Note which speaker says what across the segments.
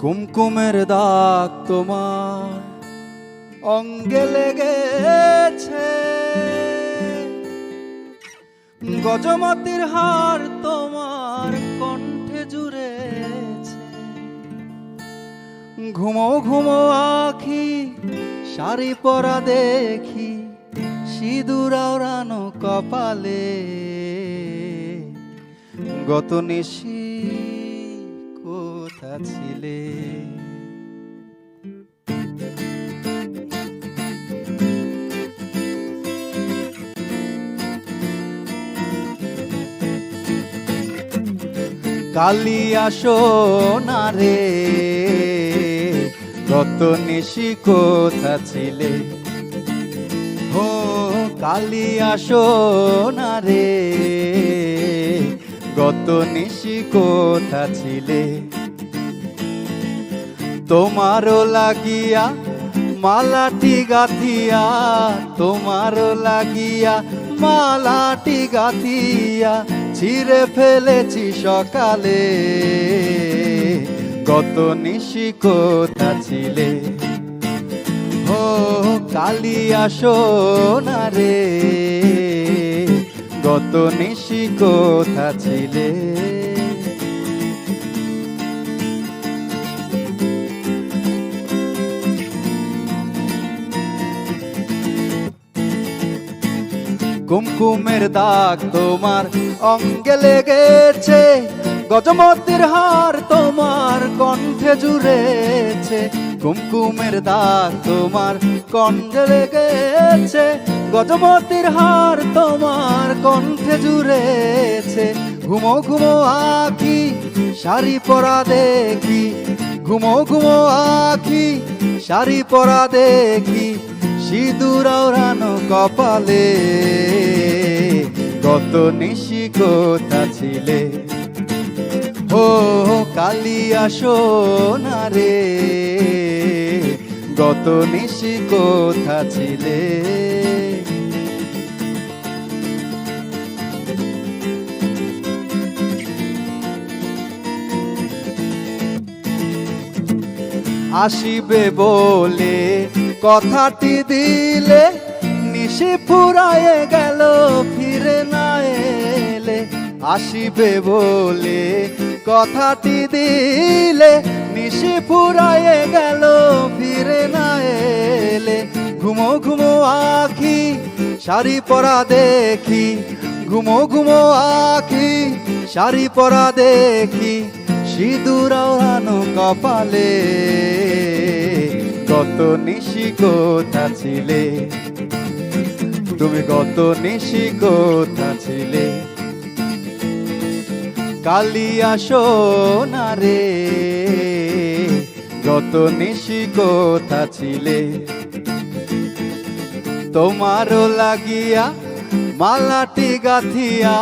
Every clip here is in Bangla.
Speaker 1: কুমকুমের দাগ তোমার অঙ্গে লেগেছে, গজমতির হার তোমার কণ্ঠে জুড়েছে। ঘুমো ঘুমো আখি শাড়ি পরা দেখি, সিঁদুর আওড়ানো কপালে। গত নিশি কোথা ছিলে? কালিয়া সোনা রে, গত নিশি কোথা ছিলে? হো কালিয়া সোনা রে, গত নিশি কোথা ছিলে? তোমারও লাগিয়া মালাটি গাথিয়া, তোমারও লাগিয়া মালাটি গাথিয়া ছিঁড়ে ফেলেছি সকালে। গত নিশি কোথা ছিলে? ও কালিয়া সোনা রে, গত নিশি কোথা ছিলে? কুমকুমের দাগ তোমার অঙ্গে লেগেছে, গজমতির হার তোমার কণ্ঠে জুড়েছে। কুমকুমের দাগ তোমার কণ্ঠে লেগেছে, গজমতির হার তোমার কণ্ঠে জুড়েছে। ঘুমো ঘুমো আখি শাড়ি পরা দেখি, ঘুমো ঘুমো আখি শাড়ি পরা দেখি, সিঁদুর আওড়ানো কপালে। গত নিশি কোথা ছিলে? ও কালিয়া সোনা রে, গত নিশি কোথা ছিলে? আসিবে বলে কথাটি দিলে, নিশি ফুরায়ে গেল ফিরে না এলে। আসিবে বলে কথাটি দিলে, নিশি ফুরায়ে গেল ফিরে না এলে। ঘুমো ঘুমো আখি শাড়ি পরা দেখি, ঘুমো ঘুমো আখি শাড়ি পরা দেখি, সিঁদুর আওড়ানো কপালে। গত নিশি কোথা ছিলে? তুমি গত নিশি কোথা ছিলে? কালিয়া সোনা রে, গত নিশি কোথা ছিলে? তোমারও লাগিয়া মালাটি গাথিয়া,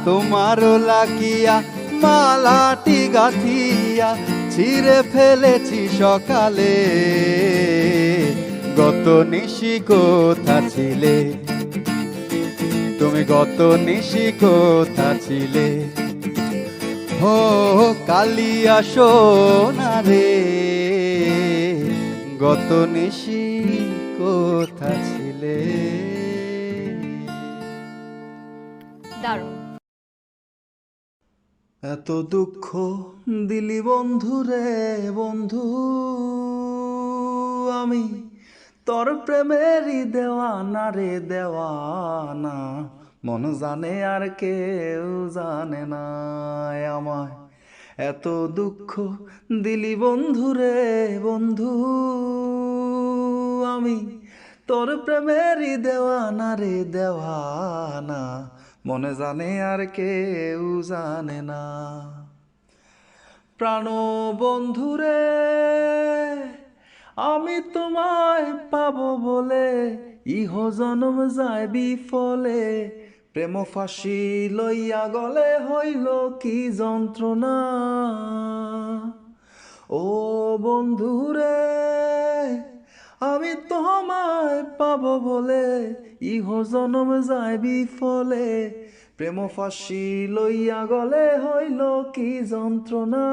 Speaker 1: তোমারও লাগিয়া মালাটি গাথিয়া ছিঁড়ে ফেলেছি সকালে। গত নিশি কোথা ছিলে? তুমি গত নিশি কোথা ছিলে? ও কালিয়া সোনা রে, গত নিশি কোথা ছিলে?
Speaker 2: দারুণ।
Speaker 1: এত দুঃখ দিলি বন্ধু রে বন্ধু, আমি তোর প্রেমেরই দেওয়ানা রে দেওয়ানা। মন জানে আর কেউ জানে না আমায়। এত দুঃখ দিলি বন্ধু রে বন্ধু, আমি তোর প্রেমেরই দেওয়ানা রে দেওয়ানা। মনে জানে আর কেউ জানে না। প্রাণ বন্ধুরে আমি তোমায় পাবো বলে, ইহ জনম যায় বিফলে। প্রেম ফাঁসি লইয়া গলে হইল কি যন্ত্রণা। ও বন্ধুরে আমি তোমায় পাবো বলে, ইহ জনম যায় বিফলে। প্রেম ফাঁসি লইয়া গলে হইল কি যন্ত্রণা,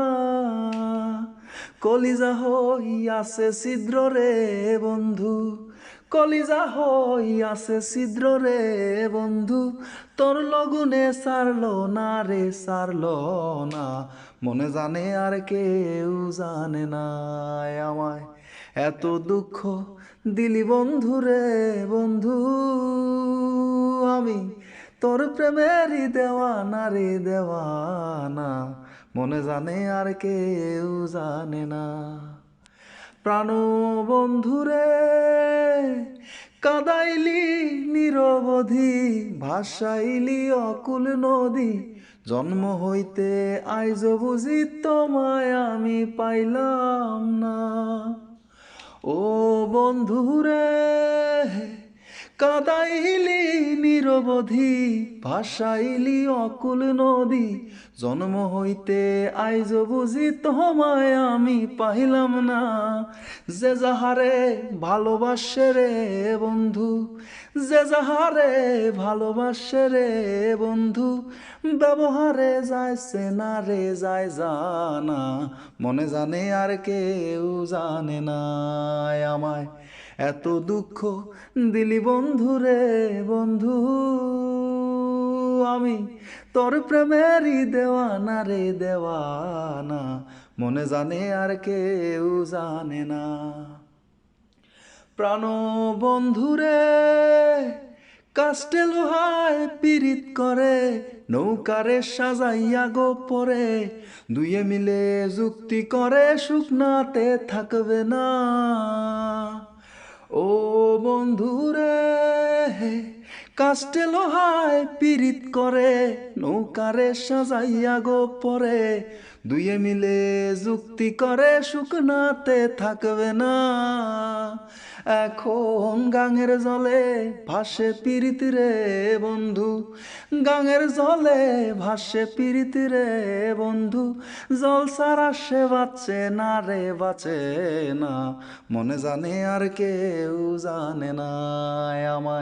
Speaker 1: কলিজা হইয়াছে ছিদ্র রে বন্ধু, কলিজা হইয়াছে ছিদ্র রে বন্ধু, তোর লগুনে সারলো না রে সারলো না, মনে জানে আর কেউ জানে না আমায়, এত দুঃখ দিলি বন্ধু রে বন্ধু, আমি তোর প্রেমেরই দেওয়ানা রে দেওয়ানা, মনে জানে আর কেউ জানে না। প্রাণ বন্ধুরে কাদাইলি নিরবধি, ভাসাইলি অকুল নদী, জন্ম হইতে আইজ বুঝি তোমায় আমি পাইলাম না। ও বন্ধুরে কাদাইলি নিরবধি, ভাসাইলি অকুল নদী, জন্ম হইতে আইজ বুঝি তোমায় আমি পাইলাম না। যে যাহারে ভালোবাসে রে বন্ধু, যে যাহারে ভালোবাসে রে বন্ধু, ব্যবহারে যাইছে না রে যায় জানা, মনে জানে আর কেউ জানে না আমায়, এত দুঃখ দিলি বন্ধু রে বন্ধু, আমি তোর প্রেমেরই দেওয়ানা রে দেওয়ানা, মনে জানে আর কেউ জানে না। প্রাণ বন্ধুরে কাস্টে লোহায় পিরিত করে, নৌকারে সাজাইয়া গোপরে, দুয়ে মিলে যুক্তি করে শুকনাতে থাকবে না। ও বন্ধুরে কাস্টে লোহায় পিরিত করে, নৌকারে সাজাইয়া গোপরে, দুয়ে মিলে যুক্তি করে শুকনাতে থাকবে না। এখন গাঙের জলে ভাসে পিরিত রে বন্ধু, গাঙের জলে ভাসে পিরিত রে বন্ধু, জল ছাড়া সে বাঁচে না রে বাঁচে না, মনে জানে আর কেউ জানে না আমায়।